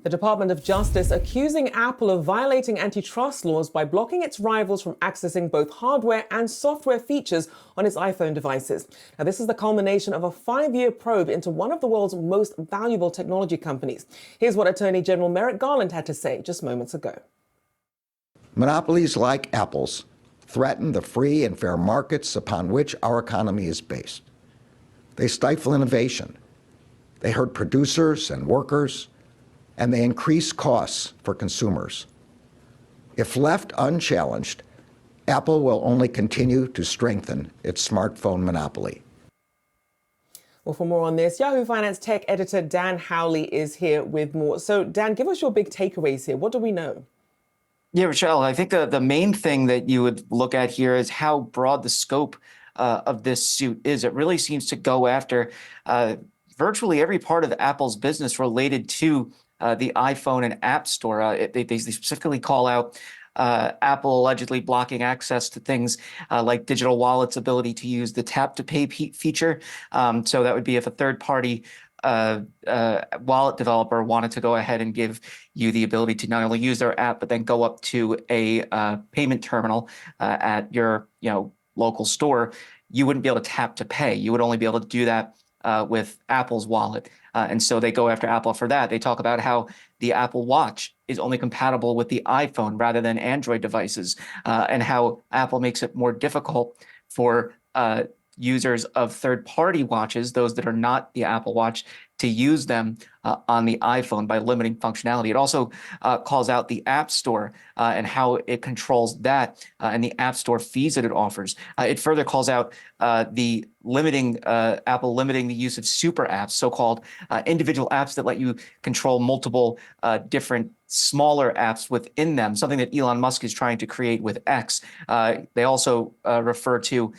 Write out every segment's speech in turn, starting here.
The Department of Justice accusing Apple of violating antitrust laws by blocking its rivals from accessing both hardware and software features on its iPhone devices. Now, this is the culmination of a 5-year probe into one of the world's most valuable technology companies. Here's what Attorney General Merrick Garland had to say just moments ago. Monopolies like Apple's threaten the free and fair markets upon which our economy is based. They stifle innovation. They hurt producers and workers, and they increase costs for consumers. If left unchallenged, Apple will only continue to strengthen its smartphone monopoly. Well, for more on this, Yahoo Finance tech editor Dan Howley is here with more. So, Dan, give us your big takeaways here. What do we know? Yeah, Rochelle, I think the main thing that you would look at here is how broad the scope of this suit is. It really seems to go after virtually every part of Apple's business related to the iPhone and App Store. They specifically call out Apple allegedly blocking access to things like digital wallets' ability to use the tap-to-pay feature. So that would be if a third-party wallet developer wanted to go ahead and give you the ability to not only use their app, but then go up to a payment terminal at your local store, you wouldn't be able to tap to pay. You would only be able to do that with Apple's wallet. And so they go after Apple for that. They talk about how the Apple Watch is only compatible with the iPhone rather than Android devices, and how Apple makes it more difficult for users of third-party watches, those that are not the Apple Watch, to use them on the iPhone by limiting functionality. It also calls out the App Store and how it controls that and the App Store fees that it offers. It further calls out the Apple limiting the use of super apps, so-called individual apps that let you control multiple different smaller apps within them, something that Elon Musk is trying to create with X. They also refer to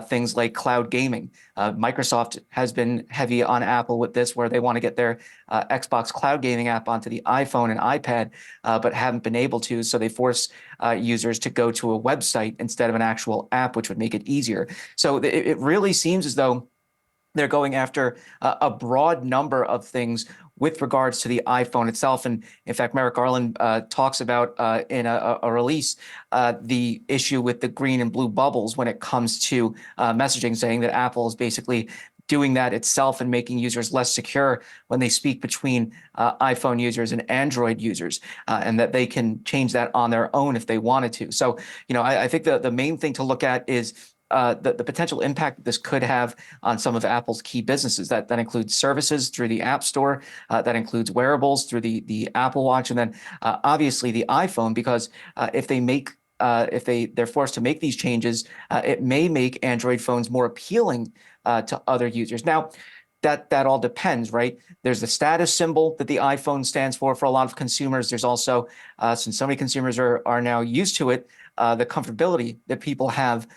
things like cloud gaming. Microsoft has been heavy on Apple with this, where they want to get their Xbox cloud gaming app onto the iPhone and iPad, but haven't been able to. So they force users to go to a website instead of an actual app, which would make it easier. So it really seems as though they're going after a broad number of things with regards to the iPhone itself. And in fact, Merrick Garland talks about in a release the issue with the green and blue bubbles when it comes to messaging, saying that Apple is basically doing that itself and making users less secure when they speak between iPhone users and Android users, and that they can change that on their own if they wanted to. So, I think the main thing to look at is the potential impact that this could have on some of Apple's key businesses. That includes services through the App Store, that includes wearables through the Apple Watch, and then obviously the iPhone, because if they're forced to make these changes, it may make Android phones more appealing to other users. Now, that all depends, right? There's the status symbol that the iPhone stands for a lot of consumers. There's also, since so many consumers are now used to it, the comfortability that people have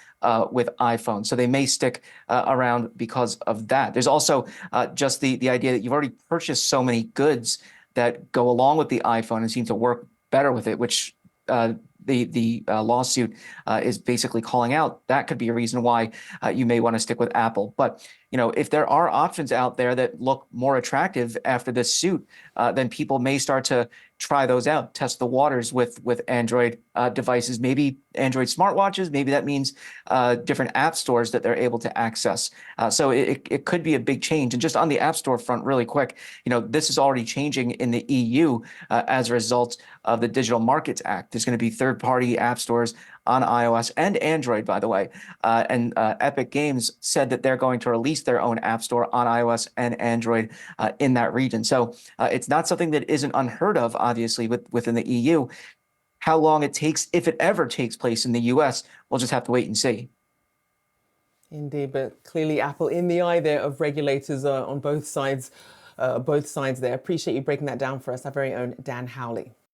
with iPhone. So they may stick around because of that. There's also just the idea that you've already purchased so many goods that go along with the iPhone and seem to work better with it, which the lawsuit is basically calling out. That could be a reason why you may want to stick with Apple. But if there are options out there that look more attractive after this suit, then people may start to try those out, test the waters with Android devices, maybe Android smartwatches. Maybe that means different app stores that they're able to access. So it could be a big change. And just on the App Store front, really quick, this is already changing in the EU as a result of the Digital Markets Act. There's going to be third-party app stores on iOS and Android, by the way. And Epic Games said that they're going to release their own app store on iOS and Android in that region. So it's not something that isn't unheard of, obviously, within the EU. How long it takes, if it ever takes place in the US, we'll just have to wait and see. Indeed, but clearly Apple in the eye there of regulators on both sides there. Appreciate you breaking that down for us, our very own Dan Howley.